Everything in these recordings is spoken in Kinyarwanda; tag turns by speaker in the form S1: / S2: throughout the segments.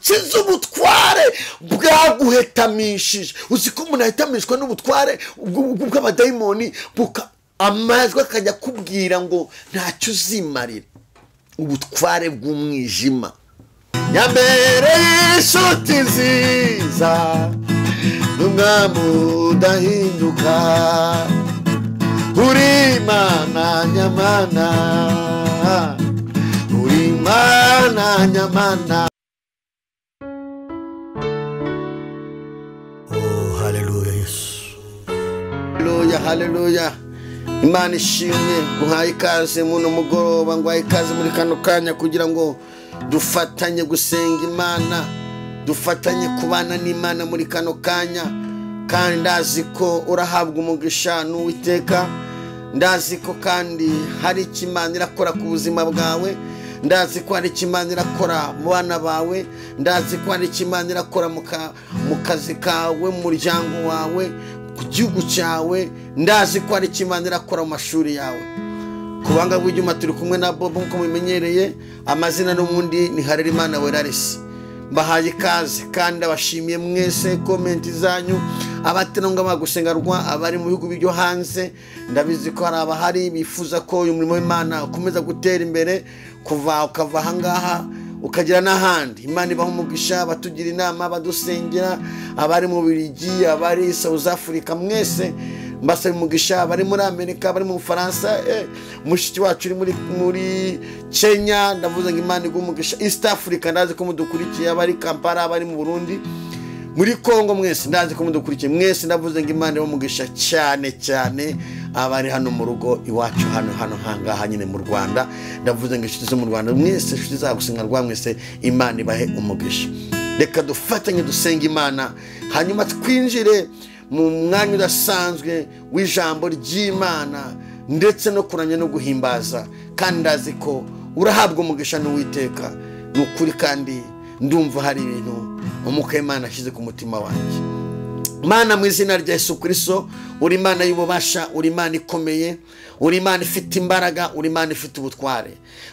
S1: agukize ubutware bwaguhetamishije. Uzi ko umuntu ahetamishwa n'ubutware bw'abadayimoni, amajwi akajya kubwira ngo ntacyo uzimarira. Ubutware bw'umwijima. Nyambere y'ishuti nziza n'umwami udahinduka, uri Imana nyamana, uri Imana nyamana. Oh, haleluya Yesu, haleluya, haleluya. Imana ishimwe, guhaye ikaze muno mugoroba, ngwaye ikaze muri kano kanya kugira ngo dufatanye gusenga Imana, dufatanye kubana n'Imana muri kano kanya. Kandi ndazi ko urahabwa umugisha n'Uwiteka, ndazi ko kandi hari icyo Imana irakora ku buzima bwawe, ndazi ko hari icyo Imana irakora mu bana bawe, ndazi ko hari icyo Imana irakora mu kazi kawe, mu muryango wawe, ku gihugu cyawe, ndazi ko hari icyo Imana irakora mu mashuri yawe. Kubanga bw'ibyuma turi kumwe na Bobo nko mumenyereye, amazina n'ubundi ni Harerimana Werarisi. Mbahaye ikaze kandi abashimiye mwese komenti zanyu, abatenonga bagusengarwa, abari mu bihugu byo hanze. Ndabizi ko hari abahari bifuza ko uyu murimo w'Imana ukomeza gutera imbere, ukava ahangaha ukagira n'ahandi. Imana ibaho umugisha, batugira inama, badusengera, abari mu Bubiligi, abari South Africa, mwese mbasaba umugisha, abari muri Amerika, abari mu Bufaransa, mushiki wacu uri muri Kenya, ndavuze ngo Imana iguhe umugisha. East Africa ndazi ko mudukurikiye, abari Kampala, abari mu Burundi, muri Kongo, mwese ndazi ko mudukurikiye, mwese ndavuze ngo Imana ibahe umugisha cyane cyane. Abari hano mu rugo iwacu hano hangaha nyine mu Rwanda, ndavuze ngo inshuti zo mu Rwanda mwese, inshuti zagusengarwa mwese, Imana ibahe umugisha. Reka dufatanye dusenga Imana, hanyuma twinjire mu mwanya udasanzwe w'ijambo ry'Imana, ndetse no kuranya no guhimbaza. Kandi ndazi ko urahabwa umugisha n'Uwiteka, ni ukuri kandi ndumva hari ibintu umwuka w'Imana ashyize ku mutima wanjye. Mana, mu izina rya Yesu Kristo, uri Imana y'ububasha, uri Imana ikomeye, uri Imana ifite imbaraga, uri Imana ifite ubutware.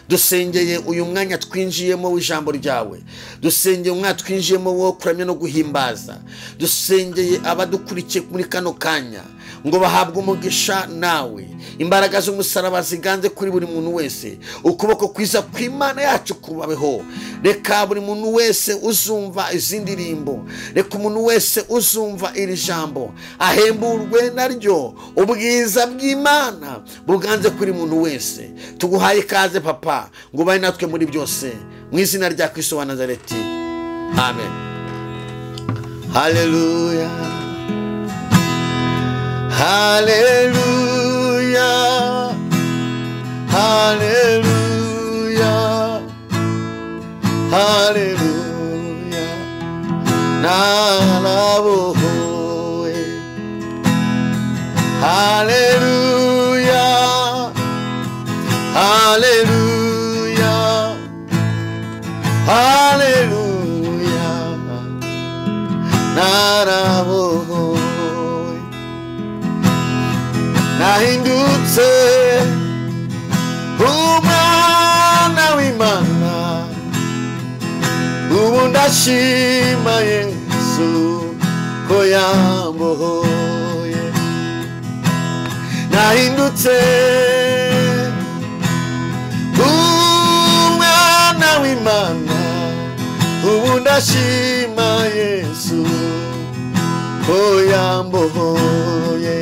S1: Dusengeye uyu mwanya twinjiyemo w'ijambo ryawe, dusengeye umwanya twinjiyemo wo kuramya no guhimbaza, dusengeye abadukurikiye muri kano kanya ngo bahabwe umugisha nawe, imbaraga z'umusaraba ziganze kuri buri muntu wese, ukuboko kwiza kw'Imana yacu kubabeho. Reka buri muntu wese uzumva izi ndirimbo, reka umuntu wese uzumva iri jambo ahemburwe naryo, ubwiza bw'Imana buganze kuri muntu wese. Tuguhaye ikaze Papa, ngo ubaye natwe muri byose, mu izina rya Kristo wa Nazareti, amen. Haleluya, haleluya, haleluya, haleluya, narabohowe. Haleluya, haleluya, haleluya, narabohowe. Nahindutse umwana w'Imana, ubu ndashima Yesu ko yambohoye. Nahindutse umwana w'Imana, ubu ndashima Yesu ko yambohoye.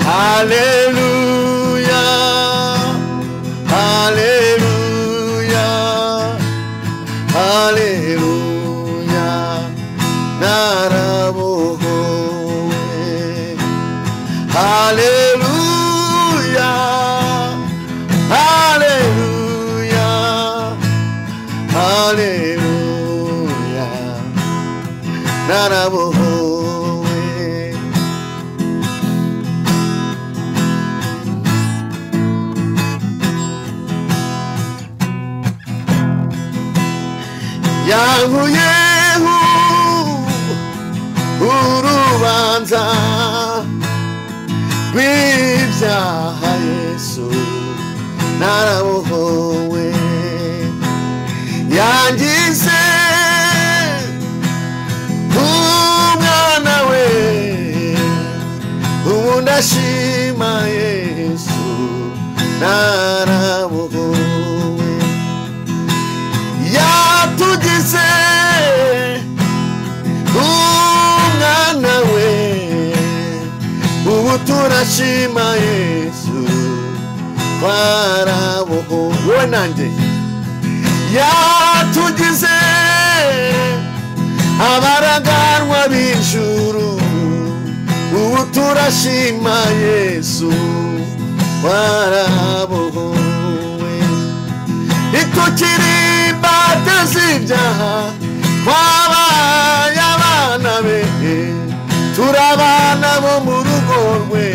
S1: Haleluya, haleluya, haleluya, narabohowe. Haleluya, haleluya, haleluya, narabohowe. Yankuyeho urubanza rw'ibyaha, Yesu narabohowe. Yangize turashima Yesu twarabohowe nanjye yatugize abaraganwa b'ijuru ubu turashima Yesu twarabohowe itukiri imbata z'ibyaha twabaye abana be turabana bo mu rugo rwe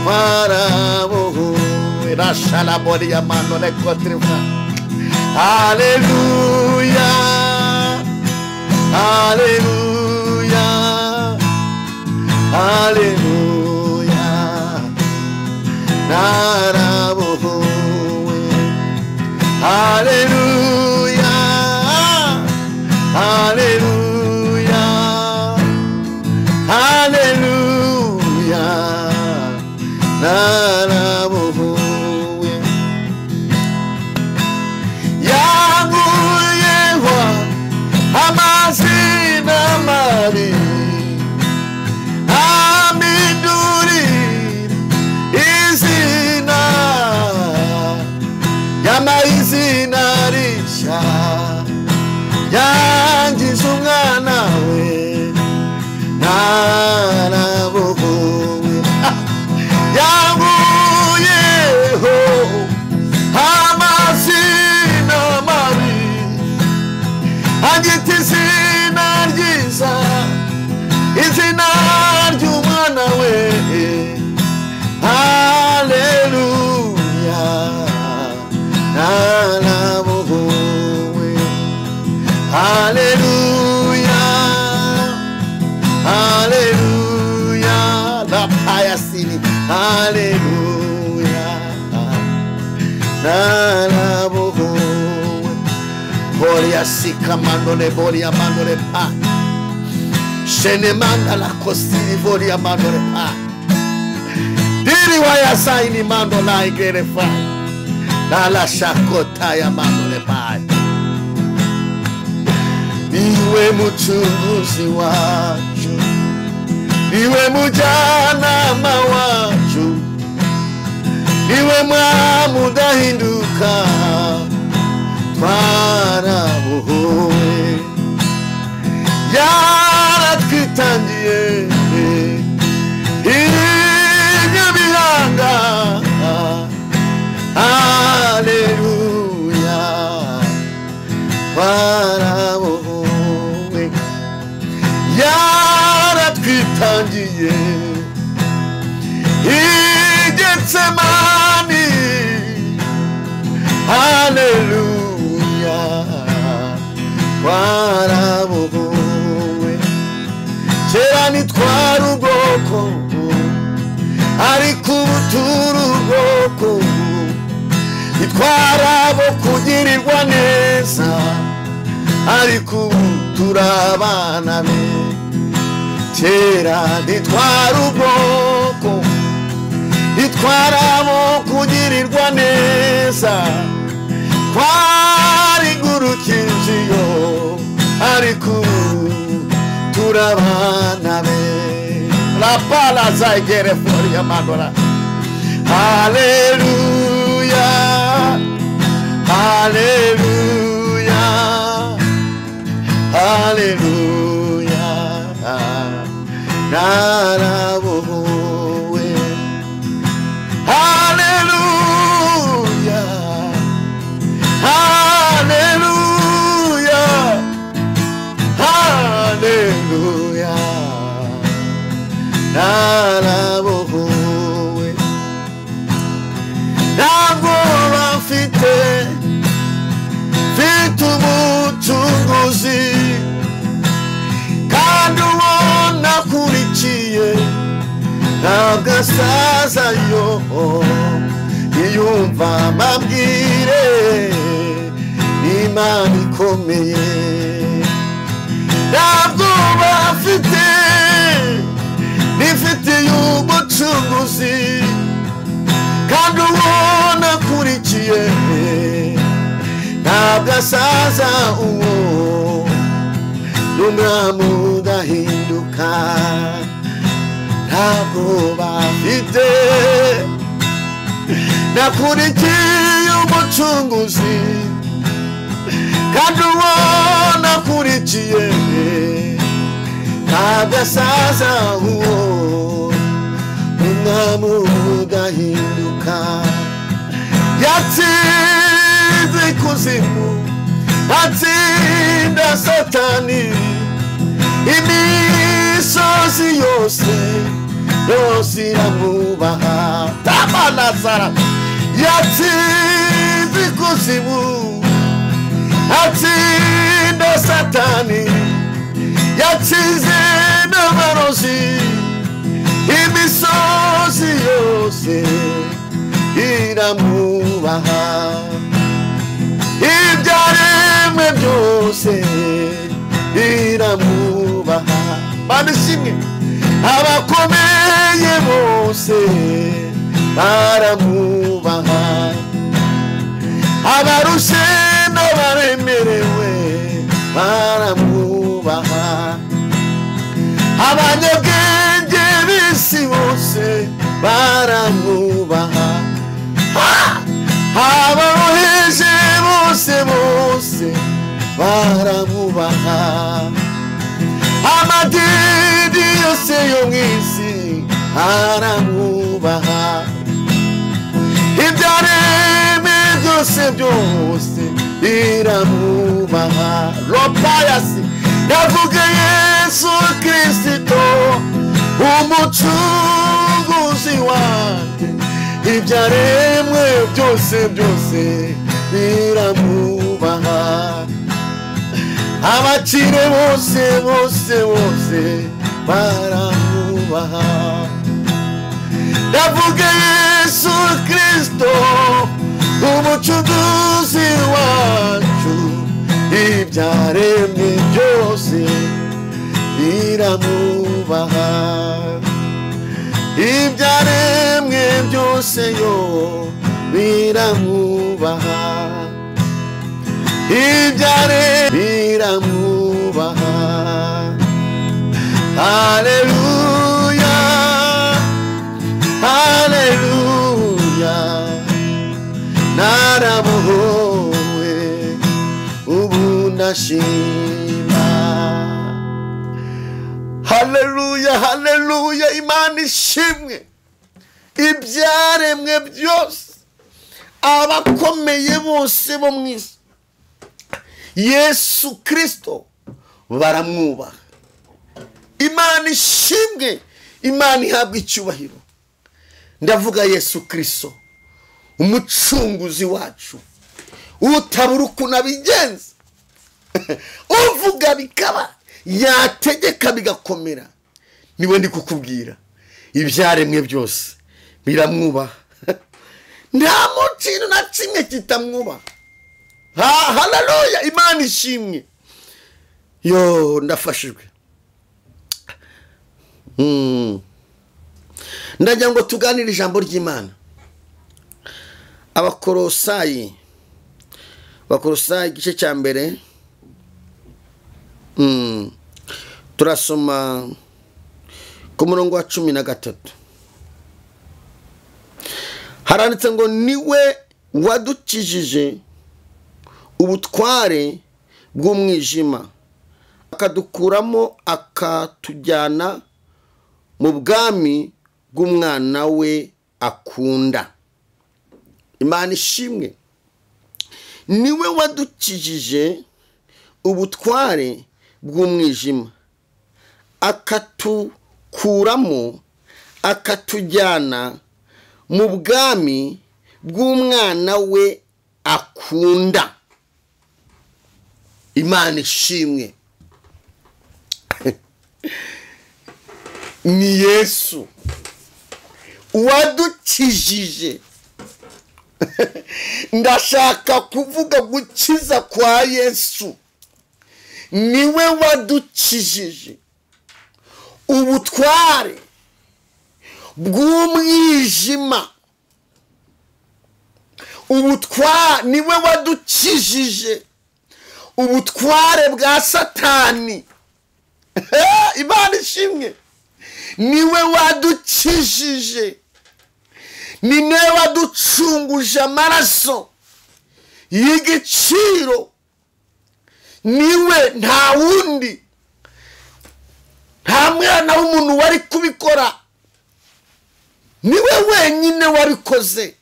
S1: twarabohowe rashalabori ya mano lekotriva haleluya haleluya haleluya narabohowe haleluya haleluya haleluya narabohowe yanguyeho amazina mabi izina y'amazina risha yangize umwana we narabohowe yanguyeho amazina mabi agita izina ryiza izina ry'umwana we haleluya narabohowe haleluya haleluya la payasini haleluya narabohowe boria sika mandole boria mandole pa shene mandala kosiri boria mandole pa diri waya saini mandola igere fa dala shakota ya mandole pa niwe muchunguzi wacu niwe mujyanama wacu niwe mwamudahinduka twarabohowe yaratwitangiye inyabihanga haleluya twarabohowe yaratwitangiye igetsemani haleluya twarabohowe kera nitwara ubwoko ariko ubu turi ubwoko nitwara abo kugirirwa neza ariko ubu turi abana be kera nitwara ubwoko nitwara abo kugirirwa neza twarigurukiziyo ariko ubu turi abana be la pala zaigere fori ya mandora haleluya haleluya haleluya narabohowe haleluya haleluya haleluya narabohowe ntabwo bafite umucunguzi kandi ubona akurikiye ntabwo asazayo iyumva amabwire n'Imana ikomeye ntabwo bafite nifitiye umucunguzi kandi ubona akurikiye ntabwo asaza uwo n'umwami udahinduka ntabwo bafite nakurikiye umucunguzi kandi uwo nakurikiye ntabwo asaza uwo umwami udahinduka yatsinze ikuzimu atsinda satani imisozi yose iramwubaha tamanazara yatsinze ikuzimu atsinda satani yatsinze n'amarozi imisozi yose iramwubaha ibyaremwe byose biramwubaha babishimwe abakomeye bose baramwubaha abarushe n'abaremerewe baramwubaha abanyabwenge b'isi bose baramwubaha abaruhije bose baramwubaha amadini yose yo mw'isi aramwubaha ibyaremwe byose biramwubaha ropayasi yavuga Yesu Kristo umucunguzi wanjye ibyaremwe byose biramwubaha abakire bose baramwubaha ndavuga Yesu Kristo umucunguzi wacu ibyaremwe byose biramwubaha ibyaremwe byose yo biramwubaha ibyaremwe biramwubaha haleluya haleluya naramuhowe ubu ndashima haleluya haleluya Imana ishimwe ibyaremwe byose abakomeye bose bo mw'isi Yesu Kristo baramwubaha Imana ishimwe Imana ihabwa icyubahiro ndavuga Yesu Kristo umucunguzi wacu utabura ukuntu abigenza uvuga bikaba yategeka bigakomera niwe ndi kukubwira ibyaremwe byose biramwubaha nta kintu na kimwe kitamwubaha haleluya Imana ishimwe yo ndafashijwe ndagira ngo tuganire ijambo ry'Imana abakolosayi igice cya mbere turasoma ku murongo wa 13 haranditse ngo niwe wadukijije ubutware bw'umwijima akadukuramo akatujyana mu bwami bw'umwana we akunda Imana ishimwe niwe wadukijije ubutware bw'umwijima akatukuramo akatujyana mu bwami bw'umwana we akunda Imana ishimwe ni Yesu wadukijije ndashaka kuvuga gukiza kwa Yesu niwe wadukijije ubutware bw'umwijima niwe wadukijije ubutware bwa Satani Imana ishimwe niwe wadukijije, ni nawe waducunguje amaraso y'igiciro, niwe nta wundi, nta mwana w'umuntu wari kubikora, niwe wenyine wabikoze,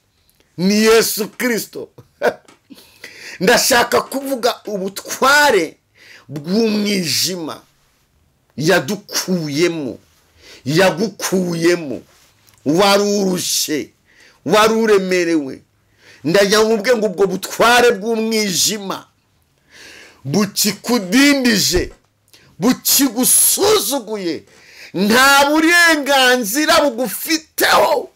S1: ni Yesu Kristo. Ndashaka kuvuga ubutware bw'umwijima yadukuyemo, yagukuyemo, warurushe, waruremerewe. Ndagira ngo ubwo butware bw'umwijima bukikudindije, bukigusuzuguye, nta burenganzira bugufiteho,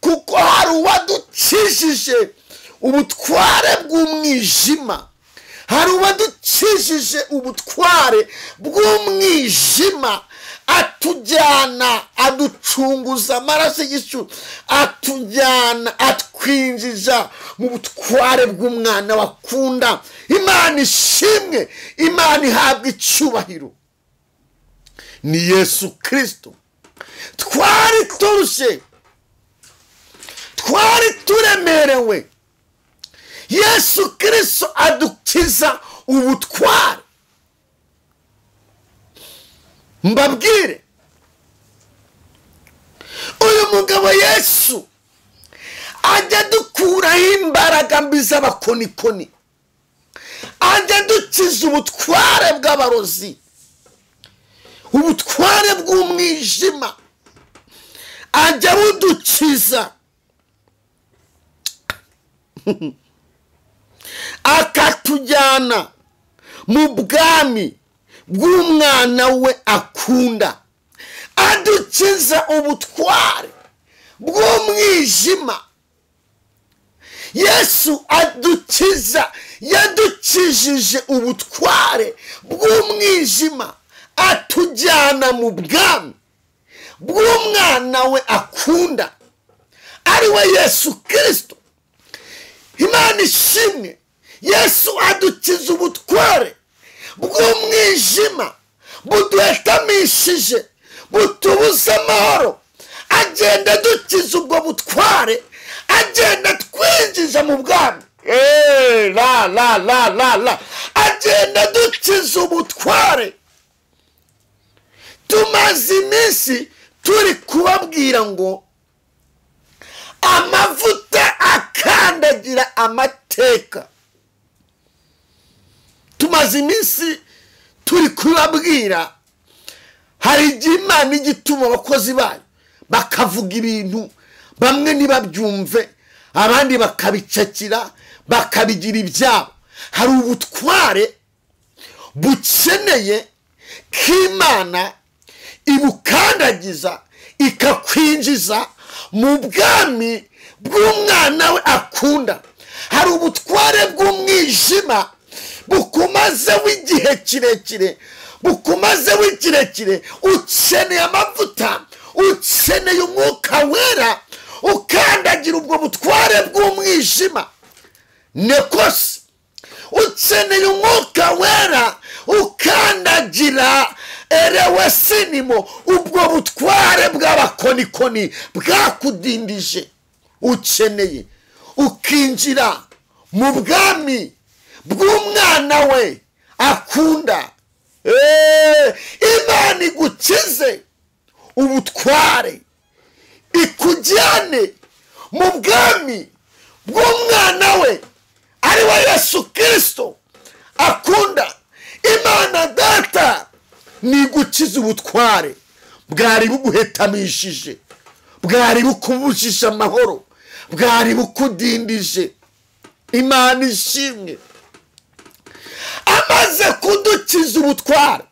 S1: kuko hari uwadukijije ubutware bw'umwijima, hari uwadukijije ubutware bw'umwijima, atujyana, aducunguza amaraso y'igiciro, atujyana, atwinjiza mu butware bw'umwana wakunda. Imana ishimwe, Imana ihabwa icyubahiro, ni Yesu Kristo. Twari turushe, twari turemerewe, Yesu Kristo adukiza ubutware. Mbabwire, uyu mugabo Yesu ajya dukuraho imbaraga mbi z'abakonikoni, ajya dukiza ubutware bw'abarozi, ubutware bw'umwijima, ajya budukiza akatujyana mu bwami bw'umwana we akunda, adukiza ubutware bw'umwijima. Yesu adukiza, yadukijije ubutware bw'umwijima, atujyana mu bwami bw'umwana we akunda, ari we Yesu Kristo. Imana ishimwe, Yesu adukiza ubutware bw'umwijima buduhetamishije, butubuza amahoro. Agenda adukiza ubwo butware, agenda twinjiza mu bwami. Agenda adukiza ubutware. Tumaze iminsi turi kubabwira ngo amavuta akandagira amateka. Tumaze iminsi turi kubabwira, hari igihe Imana igituma abakozi bayo bakavuga ibintu bamwe ntibabyumve, abandi bakabicakira, bakabigira ibyabo. Hari ubutware bukeneye ko Imana ibukandagiza, ikakwinjiza mu bwami bw'umwana we akunda. Hari ubutware bw'umwijima bukumazeho igihe kirekire, bukumazeho ikirekire. Ukeneye amavuta, ukeneye umwuka wera ukandagira ubwo butware bw'umwijima. Nekosi, ukeneye umwuka wera ukandagira erewesinimo ubwo butware bw'abakonikoni bwakudindije. Ukeneye ukinjira mu bwami bw'umwana we akunda. Imana igukize ubutware, ikujyane mu bwami bw'umwana we ari we Yesu Kristo akunda. Imana Data nigukize ubutware bwari buguhetamishije, bwari bukubujije amahoro, bwari bukudindije. Imana ishimwe, amaze kudukiza ubutware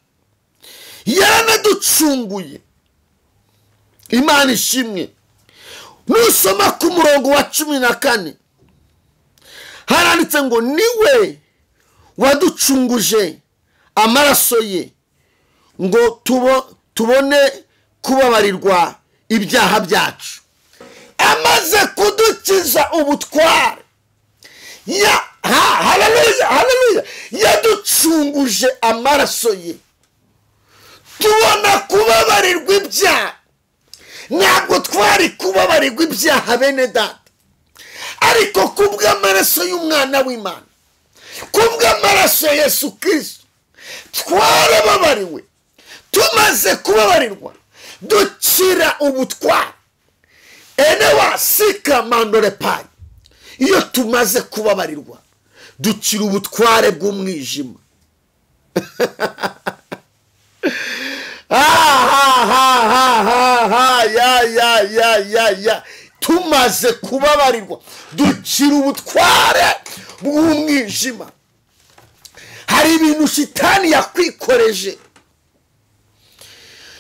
S1: yaranaducunguye. Imana ishimwe. Nusoma ku murongo wa 14 haranditse ngo niwe waducunguje amaraso ye ngo tubone kubabarirwa ibyaha byacu. Amaze kudukiza ubutware, haleluya, yaducunguje amaraso ye, tubona kubabarirwa ibyaha. ntabwo twari kubabarirwa ibyaha bene data, ariko kubw'amaraso y'umwana w'Imana, kubw'amaraso ya Yesu Kristo twarababariwe. Tumaze kubabarirwa dukira ubutware. Enewa sika mandore pai. Iyo tumaze kubabarirwa dukira ubutware bw'umwijima. Ya tumaze kubabarirwa dukira ubutware bw'umwijima. Hari ibintu shitani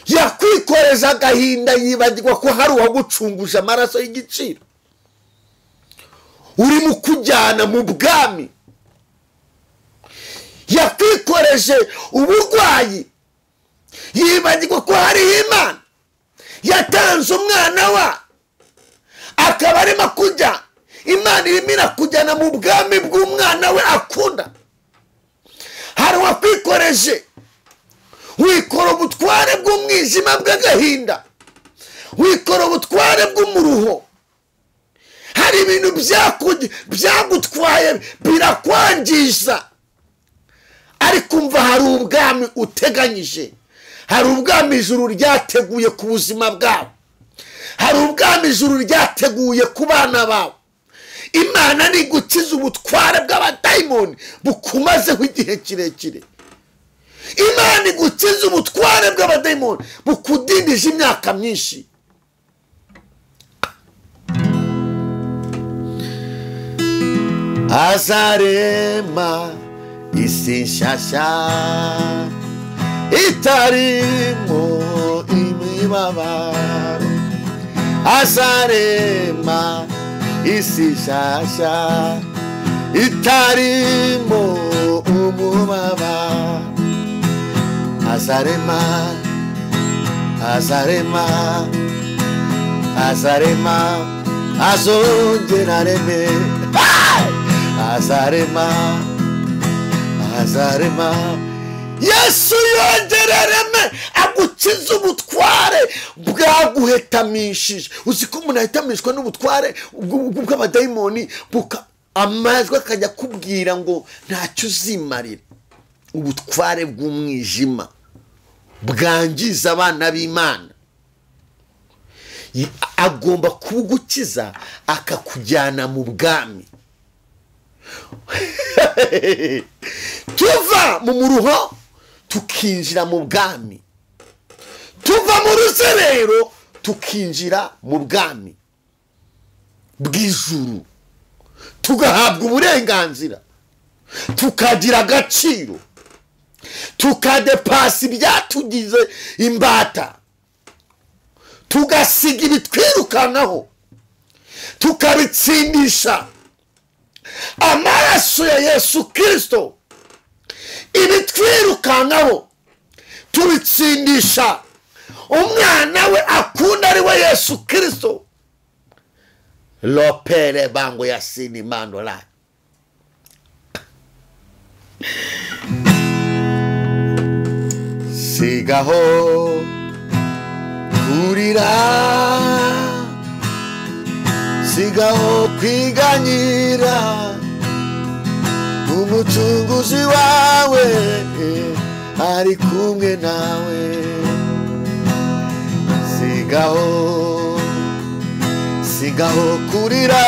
S1: yakwikoreza agahinda, yibagirwa ko hari uwagucunguje amaraso y'igiciro. Uri mu kujyana mu bwami. Yakwikoreje uburwayi, yibagirwa ko hari Imana yatanze umwana wa, akaba arimo kujya, Imana irimo irakujyana mu bwami bw'umwana we akunda. Hari uwakwikoreje, wikora ubutware bw'umwijima bw'agahinda, wikora ubutware bw'umuruho. Hari ibintu byagutwaye birakwangiza, ariko umva hari ubwami uteganyije, hari ubwami ijuru ryateguye ku buzima bwawe, hari ubwami ijuru ryateguye ku bana bawe. Imana ni gukiza ubutware bw'abadayimoni bukumazeho igihe kirekire. Imana igukiza ubutware bw'abadayimoni bukudindije imyaka myinshi. Azarema isi nshasha itarimo imibabaro. Azarema isi nshasha itarimo umubabaro. Azarema azongera areme. Azarema Yesu yongera areme, agukiza ubutware bwaguhetamishije. Uzi ko umuntu ahetamishwa n'ubutware bw'abadayimoni, amajwi akajya kubwira ngo ntacyo uzimarira. Ubutware bw'umwijima bwangiza abana b'Imana, agomba kugukiza akakujyana mu bwami. Tuva mu muruho tukinjira mu bwami, tuva mu ruzerero tukinjira mu bwami bw'ijuru, tugahabwa uburenganzira, tukagira agaciro, tukadepasa ibyatugize imbata, tugasiga ibitwirukankaho, tukabitsindisha amaraso ya Yesu Kristo. Ibitwirukankaho tubitsindisha umwana we akunda, ari we Yesu Kristo. Lopere bango ya sini mandola. Sigaho kurira, sigaho kwiganyira, umucunguzi wawe ari kumwe nawe. Sigaho kurira,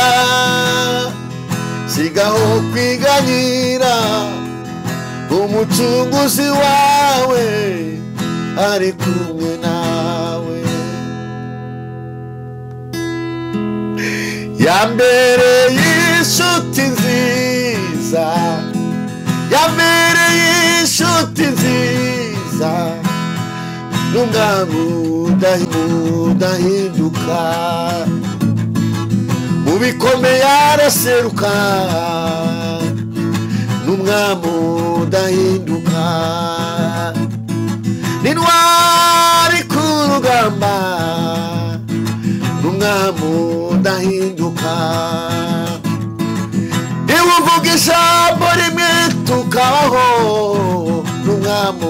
S1: sigaho kwiganyira, umucunguzi wawe ari kumwe nawe. Yambereye inshuti nziza, yambereye inshuti nziza, n'umwami udahinduka, mu bikomeye araseruka, n'umwami udahinduka, n'intwari ku rugamba, n'umwami udahinduka. Niwe uvuga ijambo rimwe tukabaho, n'umwami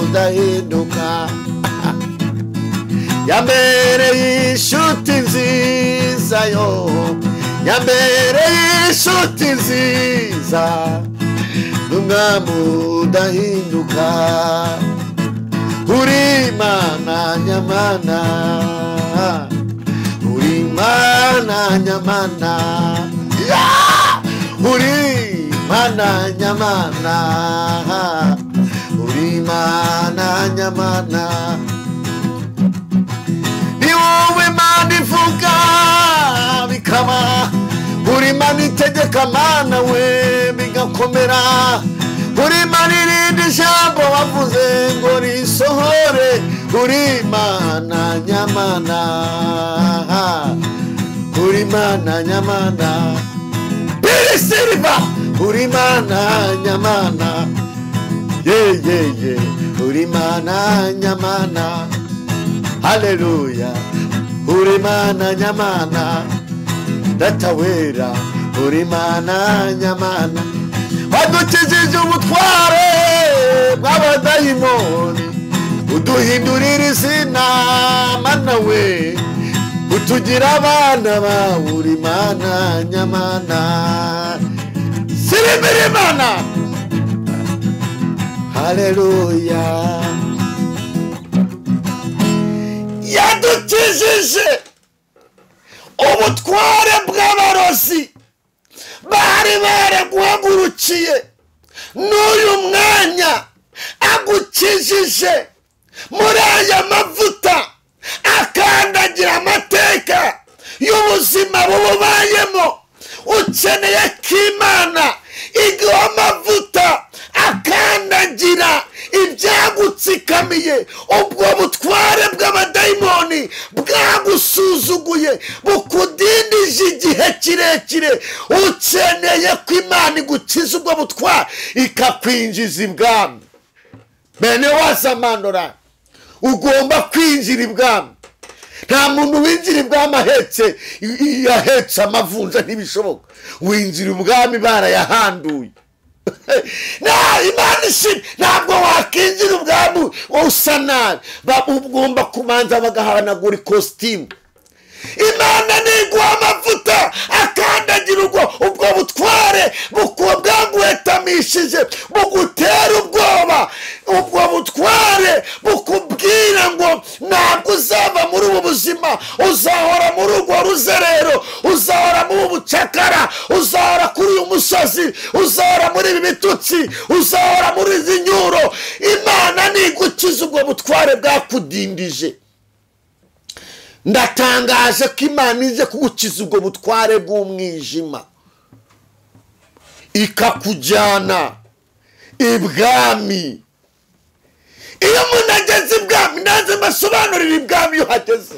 S1: udahinduka. yambereye inshuti nziza yo, yambereye inshuti nziza, n'umwami udahinduka, uri Imana nyamana, uri Imana nyamana, uri Imana nyamana, uri Imana nyamana, ni wowe Imana ivuga bikaba, uri Imana itegeka Mana we bigakomera, uri Imana irindi jambo wavuze ngo risohore, uri Imana nyamana, uri Imana nyamana, birisiriva, uri Imana nyamana, ye, uri Imana nyamana, haleluya, uri Imana nyamana, datawera, uri Imana nyamana, wadukijije ubutware bw'abadayimoni, uduhindurira izina Mana we, utugira abana bawe, uri Imana nyamana, sirimira Imana, haleluya, yadukijije ubutware bw'abarozi bari baraguhagurukiye, n'uyu mwanya agukijije muri aya mavuta, akandagira amateka y'ubuzima bubayemo, ukeneye ko Imana iguha amavuta akandagira ibyagutsikamiye, ubwo butware bw'abadayimoni bwagusuzuguye bukudindije igihe kirekire, ukeneye ko Imana igukiza ubwo butware ikakwinjiza ibwami. Bene wasamandora, ugomba kwinjira ibwami. Nta muntu winjira ibwami ahetse amavunja, ntibishoboka. Winjira ibwami barayahanduye. Imana ishimwe, ntabwo wakinjira ubwami usa nabi, ugomba kubanza bagahanagura ikositimu. Imana niguha amavuta akandagira ubwo butware bwaguhetamishije, bugutera ubwoba, ubwo butware bukubwira ngo ntabwo uzava muri ubu buzima, uzahora muri urwo ruzerero, uzahora muri ubu bucakara, uzahora kuri uyu musozi, uzahora muri ibi bitutsi, uzahora muri izi nyuro. Imana nigukiza ubwo butware bwakudindije. Ndatangaje ko Imana ije kugukiza ubwo butware bw'umwijima, ikakujyana ibwami. Iyo umuntu ageze ibwami, nanze mbasobanurira ibwami iyo hageze.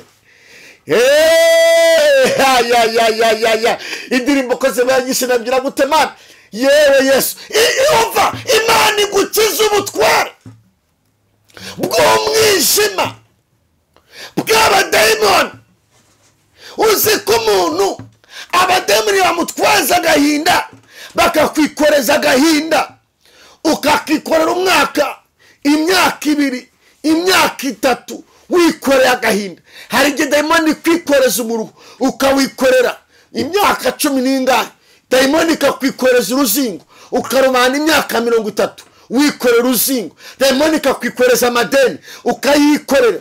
S1: Indirimbo ko zibanyishe nabyira gute Mana, yewe Yesu, yumva Imana igukiza ubutware bw'umwijima bw'abadayimoni. Uzi ko umuntu abadayimoni bamutwaza agahinda, bakakwikoreza agahinda, ukakikorera umwaka, imyaka 2, imyaka 3 wikoreye agahinda. Hari igihe dayimoni ikwikoreza umuruho, ukawikorera imyaka 10 n'ingahe, dayimoni ikakwikoreza uruzingo, ukarumana imyaka 30 wikorera uruzingo, dayimoni ikakwikoreza amadeni, ukayikorera,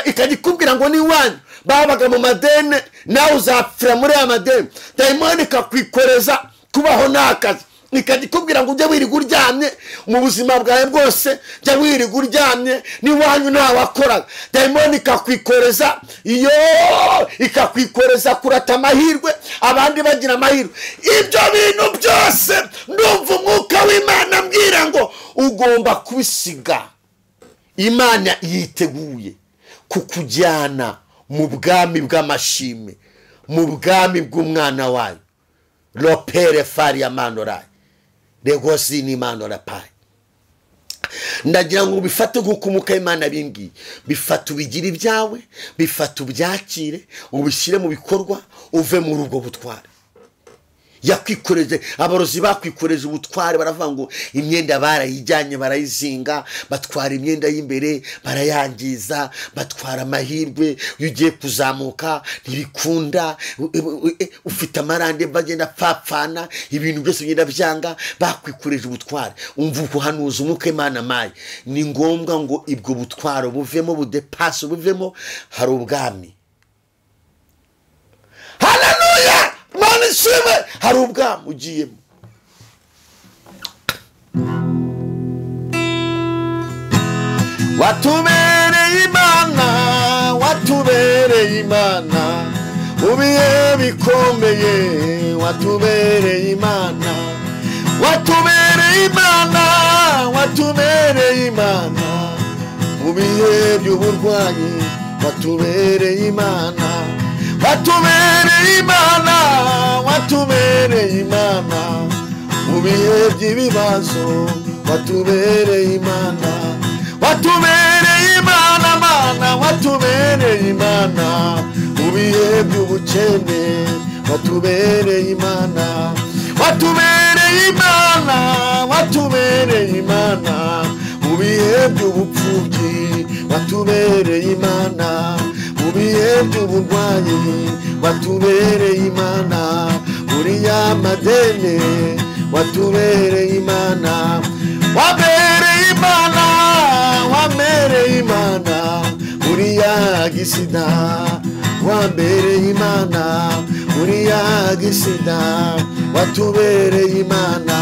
S1: ikagikubwira ngo ni wanyu babaga mu madeni, nawe uzapfira muri aya madeni. Dayimoni ikakwikoreza kubaho n'akazi, ikagikubwira ngo ujye wirirwa uryamye mu buzima bwawe bwose, jya wirirwa uryamye, n'iwanyu ntawakoraga. Dayimoni ikakwikoreza ikakwikoreza kurata amahirwe, abandi bagira amahirwe. Ibyo bintu byose ndumva umwuka w'Imana ambwira ngo ugomba kubisiga. Imana yiteguye kukujyana mu bwami bw'amashimwe, mu bwami bw'umwana wayo. Lopere fari ya mandorai, regosi ni mandorapai. Ndagira ngo bifate nk'uko umuka Imana bingi, bifate ubigira ibyawe, bifate ubyakire, ubishyire mu bikorwa, uve muri ubwo butware. yakwikoreje. Abarozi bakwikoreje ubutware, baravuga ngo imyenda barayijyanye barayizinga, batwara imyenda y'imbere barayangiza, batwara amahirwe. Iyo ugiye kuzamuka ntibikunda, ufite amarande bagenda pfapfana, ibintu byose bigenda byanga, bakwikoreje ubutware. Umva ubuhanuzi umwuka Imana maye, ni ngombwa ngo ibwo butwaro buvemo, budepase buvemo, hari ubwami. Haleluya, Mana ishimwe, hari ubwami ugiyemo. Watubereye Imana, watubereye Imana, ubiye bikomeye, watubereye Imana, watubereye Imana, watubereye Imana, ubiye by'uburwayi, watubereye Imana, watubereye Imana, watubereye Imana, ubiye by'ibibazo, watubereye Imana, watubereye Imana, Mana, watubereye Imana, ubiye by'ubukene, watubereye Imana, watubereye Imana, watubereye Imana, ubiye by'ubupfubyi, watubereye Imana, ubiye by'uburwayi, watubereye Imana, uriya madene, watubereye Imana, wabereye Imana, wabereye Imana, uriya gisida, wabereye Imana, uriya gisida, watubereye Imana,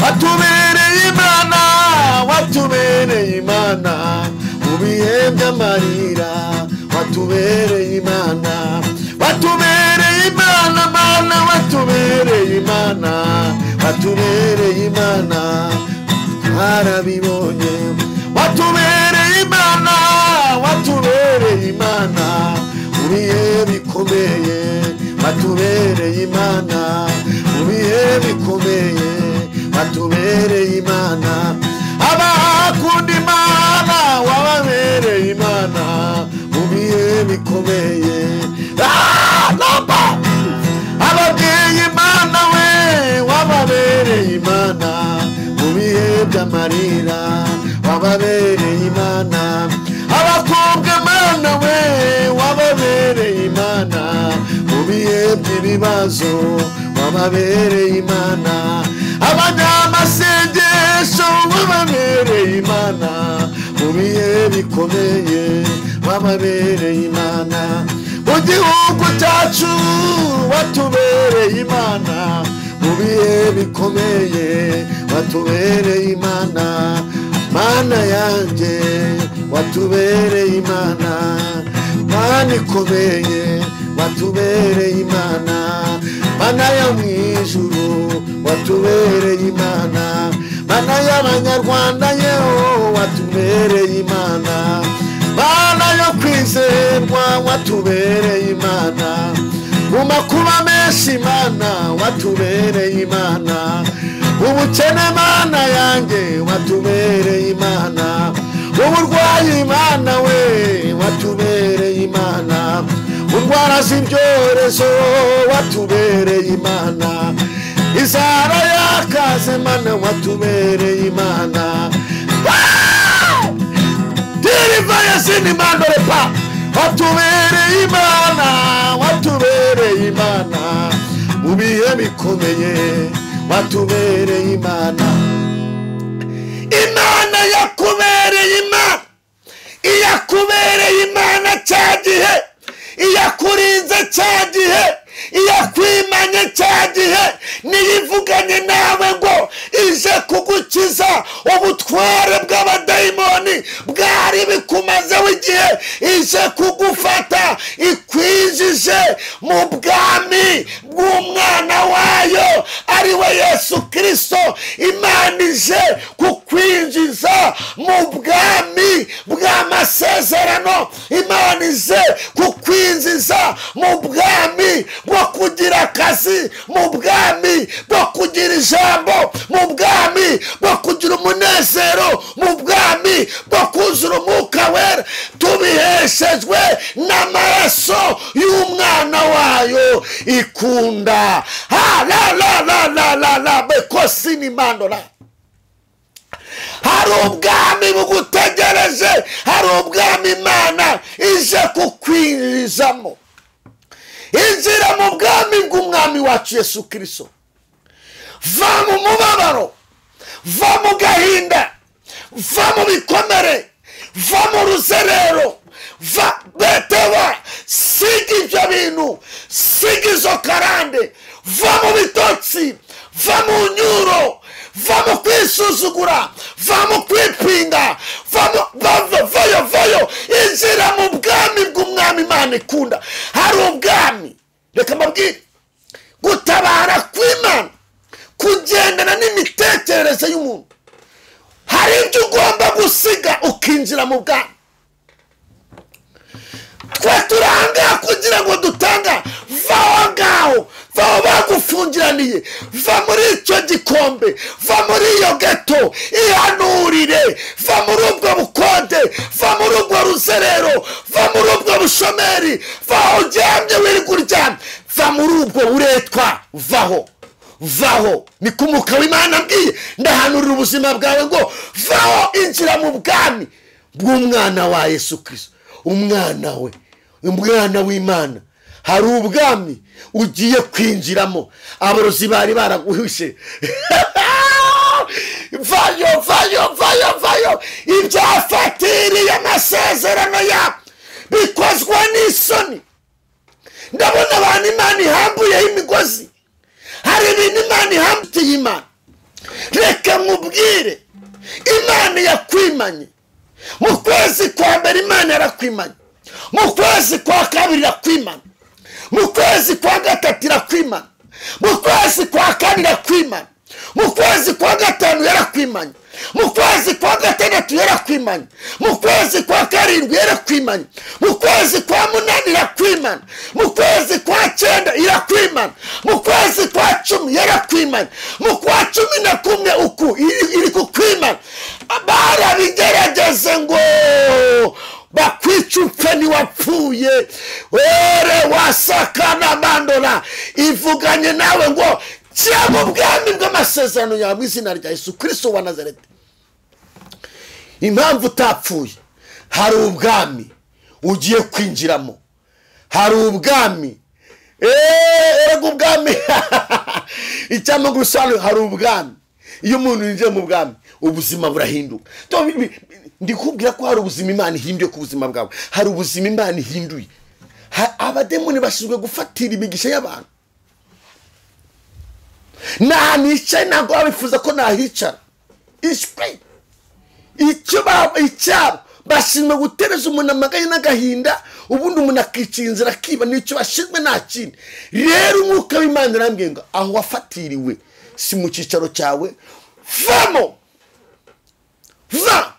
S1: watubereye Imana, watubereye Imana, ubiye by'amarira, watubereye Imana, watubereye Imana, Mana, watubereye Imana, watubereye Imana, harabibonye, watubereye Imana, watubereye Imana, ubiye bikomeye, watubereye Imana, ubiye bikomeye, watubereye Imana, abakunda Imana, wababereye Imana, ubiye bikomeye. Ababyeyi Imana we, wababereye Imana, ubiye by'amarira, wababereye Imana, abakobwa Imana we, wababereye Imana, ubiye by'ibibazo, wababereye Imana, abanyamasengesho, wababereye Imana, ubiye bikomeye, wababereye Imana, mu gihugu cyacu, watubereye Imana, ubiye bikomeye, watubereye Imana, Mana yanjye, watubereye Imana, Mana ikomeye, watubereye Imana, Mana yo mu ijuru, watubereye Imana, Mana y'Abanyarwanda yeho, watubereye Imana, Mana yo kwizerwa, watubereye Imana, mu makuba menshi Mana, watubereye Imana, ubukene Mana yanjye, watubereye Imana, uburwayi Imana we, watubereye Imana, indwara z'ibyorezo, watubereye Imana, izara yakaze Mana, watubereye Imana, dirivaya zini mandorepa, watubereye Imana, watubereye Imana, ubiye bikomeye, watubereye Imana, Imana yakubereye Imana, iyakubereye Imana cya gihe, iyakurinze cya gihe, iyakwimanye cya gihe, niyivuganye nawe ngo ije kugukiza ubutware bw'abadayimoni bwari bikumazeho igihe, ije kugufata, ikwinjije mu bwami bw'umwana wayo ari we Yesu Kristo. Imana ije kukwinjiza mu bwami bw'amasezerano, Imana ije kukwinjiza mu bwami bwo kugira akazi, mu bwami bwo kugira ijambo, mu bwami bwo kugira umunezero, mu bwami bwo kuzura umwuka wera. tubiheshejwe n'amaraso y'umwana wayo ikunda. La bekosini mandora. Hari ubwami bugutegereje, hari ubwami Imana ije kukwinjizamo. Injira mu bwami bw'umwami wacu Yesu Kristo. Va mu mubabaro, va mu gahinda, va mu bikomere, va mu ruzerero, va betewa, siga ibyo bintu, siga izo karande, va mu bitotsi, va mu nyuro, va mu kwisuzugura, va mu kwipinga, vayo, injira mu bwami bw'umwami Imana ikunda. Hari ubwami, reka mbabwire, gutabara kw'Imana kugendana n'imitekerereze y'umuntu. Hari ibyo ugomba gusiga ukinjira mu bwami. Twe turanga kugira ngo dutanga. Va ngaho, va bagufungiraniye, va muri icyo gikombe, va muri iyo geto, ihanurire, va muri ubwo bukonde, va muri ubwo ruzerero, va muri ubwo bushomeri, va uryamye wiri kuryama, va muri ubwo buretwa, vaho. Ni kumuka w'Imana mbwiye, ndahanurira ubuzima bwawe ngo vaho, injira mu bwami bw'umwana wa Yesu Kristo, umwana we, umwana w'Imana. Hari ubwami ugiye kwinjiramo, aborozi bari baraguhishe. Vayo, ibyafatiriye amasezerano yabo bikozwa n'isoni. Ndabona abantu Imana ihambuyeho imigozi. Hari ibintu Imana ihambutiye Imana. Reka mubwire, Imana yakwimanye. Mu kwezi kwa mbere Imana yarakwimanye, mu kwezi kwa kabiri irakwimana, mu kwezi kwa gatatu irakwimana, mu kwezi kwa kane irakwimana, mu kwezi kwa gatanu yarakwimanye, mu kwezi kwa gatandatu yarakwimanye, mu kwezi kwa karindwi yarakwimanye, mu kwezi kwa munani irakwimana, mu kwezi kwa cyenda irakwimana, mu kwezi kwa cumi yarakwimanye, mu kwa cumi na kumwe uku iri kukwimana. Barabigerageze ngo bakwica upfe niwapfuye, were wasakana mandora, ivuganye nawe ngo jya mu bwami bw'amasezerano yawe mu izina rya Yesu Kristo wa Nazareti. Impamvu utapfuye, hari ubwami ugiye kwinjiramo. Hari ubwami, ubwami icyama gusanzwe. Hari ubwami, iyo umuntu yinjiye mu bwami ubuzima burahinduka. Ndikubwira ko hari ubuzima Imana ihinduye ku buzima bwawe. Hari ubuzima Imana ihinduye. Abademoni bashinzwe gufatira imigisha y'abantu. Nicaye ntabwo babifuza ko nahicara. Icyabo bashinzwe gutereza umuntu amagaye n'agahinda, ubundi umuntu akiciye inzira akiba. Nicyo bashinzwe, nta kindi. Rero umwuka w'Imana arambwiye ngo aho wafatiriwe si mu cyicaro cyawe, vamo, va,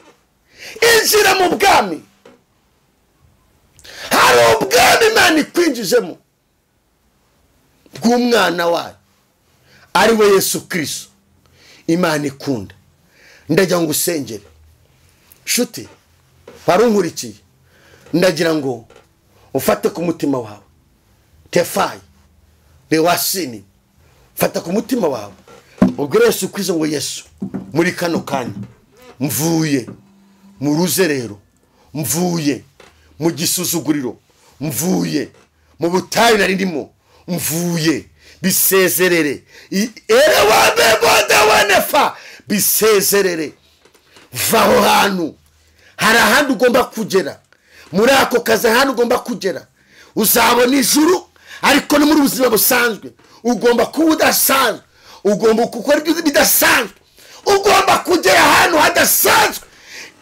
S1: injira mu bwami. Hari ubwami Imana ikwinjijemo bw'umwana wayo ari we Yesu Kristo Imana ikunda. Ndagira ngo usengere shuti, warunkurikiye, ndagira ngo ufate ku mutima wawe, tefayi lewasini, fata ku mutima wawe, ubwire Yesu Kristo ngo Yesu, muri kano kanya mvuye mu ruzerero, mvuye mu gisuzuguriro, mvuye mu butayu nari ndimo, mvuye, bisezerere. Bisezerere, vaho hantu. Hari ahandi ugomba kugera, muri ako kazi ahandi ugomba kugera. Uzabona ijuru, ariko no muri ubuzima busanzwe ugomba kuba udasanzwe, ugomba gukora ibyo bidasanzwe, ugomba kugera ahantu hadasanzwe.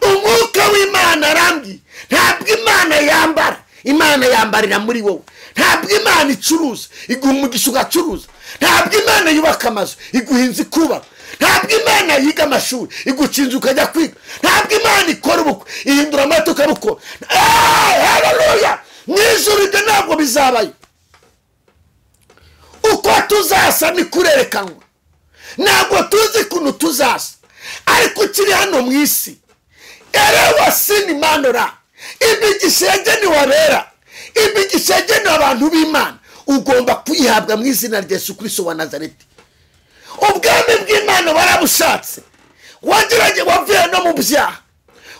S1: Umwuka w'Imana arambwiye, ntabwo Imana yambara, Imana yambarira muri wowe. Ntabwo Imana icuruza, iguha umugisha ugacuruza. Ntabwo Imana yubaka amazu, iguhinza kubaka. Ntabwo Imana yiga amashuri, igukinza ukajya kwiga. Ntabwo Imana ikora ubukwe, ihindura amata ukabukora. Haleluya! N'ijuru ibyo ntabwo bizabayo. Uko tuzasa ni kurerekanwa. Ntabwo tuzi kuntu tuzasa, ariko ukiri hano mu isi, erewa sini manora, imigisha yagenewe abera, imigisha yagenewe abantu b'Imana ugomba kuyihabwa mu izina rya Yesu Kristo wa Nazareti. Ubwami bw'Imana barabushatse, wagerageje wavuye no mu byaha,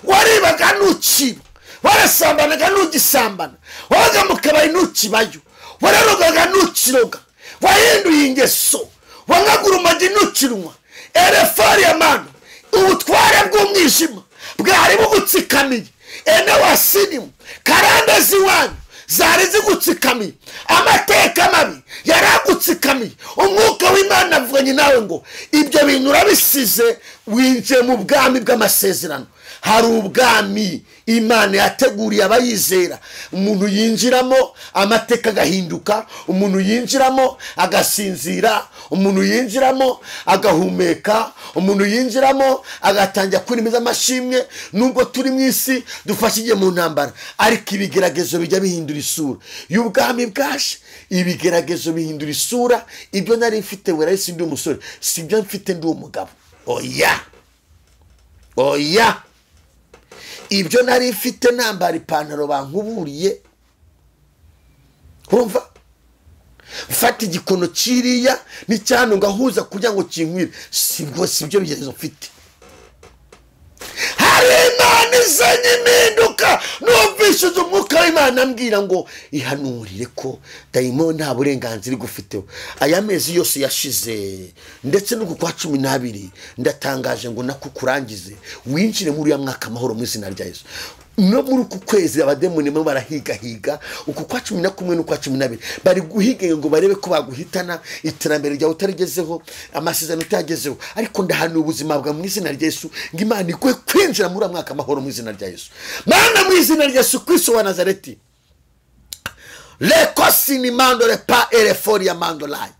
S1: waribaga nukiba, warasambanaga nugisambana, waga mu kabari nukibayo, wararogaga nukiroga, wahinduye ingeso, wangagura umagi nukirumwa. Erefari ya Mana, ubutware bw'umwijima bwari bugutsikamiye, ene wasinimu karande ziwanyu zari zigutsikamiye, amateka mabi yaragutsikamiye. Umwuka w'Imana avuganye nawe ngo ibyo bintu urabisize winjiye mu bwami bw'amasezerano. Hari ubwami Imana yateguriye abayizera, umuntu yinjiramo amateka agahinduka, umuntu yinjiramo agasinzira, umuntu yinjiramo agahumeka, umuntu yinjiramo agatangira kurimiza amashimwe. Nubwo turi mu isi dufashiye mu ntambara, ariko ibigeragezo bijya bihindura isura. Y'ubwami bwaje ibigeragezo bihindura isura. Ibyo nari mfite wera isi ndi umusore, sibyo mfite ndi umugabo. Oya, oya, ibyo nari mfite nambara ipantaro bankuburiye, urumva, mfata igikono kiriya n'icyano ngahuza kugira ngo kinkwire, sibyo bigerezo mfite. Hari Imana izanye impinduka. Numvishije umwuka w'Imana ambwira ngo ihanurire ko dayimoni nta burenganzira igufiteho. Aya mezi yose yashize ndetse no kwa 12 ndatangaje ngo nakukurangize winjire muri ya mwaka amahoro mu izina rya Yesu. No muri uku kwezi abademoni mo barahiga uku kwa 11 no kwa 12 bari guhiga ngo barebe ko baguhitana, iterambere rya utarigezeho, amasezerano utagezeho. Ariko ndahana ubuzima bwa mu izina rya Yesu, ngo Imana ikwe kwinjira muri mwaka amahoro mu izina rya Yesu. Mana mu izina rya Yesu Kristo wa Nazareti, lekosini mandore pa erefori ya mandolai.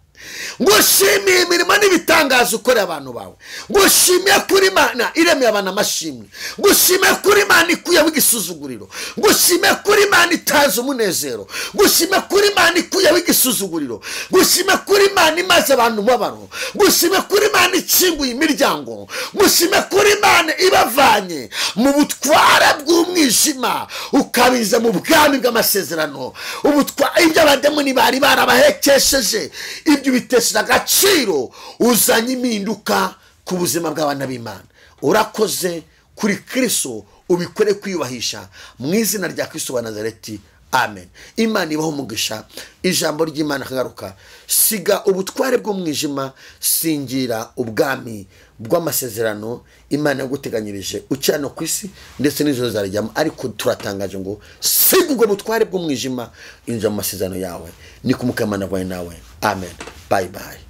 S1: Ngushimiye imirimo n'ibitangazo ukorera abantu bawe. Ngushimiye kuri Imana iremeye abantu amashimwe. Ngushimiye kuri Imana ikuyeho igisuzuguriro. Ngushimiye kuri Imana itaza umunezero. Ngushimiye kuri Imana ikuyeho igisuzuguriro. Ngushimiye kuri Imana imaze abantu mubabaro. Ngushimiye kuri Imana ikinguye imiryango. Ngushimiye kuri Imana ibavanye mu butware bw'umwijima ukabiza mu bwami bw'amasezerano. Ubutware ibyo abademoni bari barabahekesheje, ibyo bitesha agaciro, uzanye impinduka ku buzima bw'abana b'Imana. Urakoze kuri Kristo, ubikore kwiyubahisha mu izina rya Kristo wa Nazareti. Amen. Imana ibaho umugisha. Ijambo ry'Imana kagaruka, siga ubutware bw'umwijima, singira ubwami bw'amasezerano Imana yaguteganyirije ucyano ku isi ndetse n'izo zarijyamo. Ariko turatangaje ngo siga ubwo butware bw'umwijima, injira mu masezerano yawe. Ni kumukamana wawe nawe. Amen. Bye bye.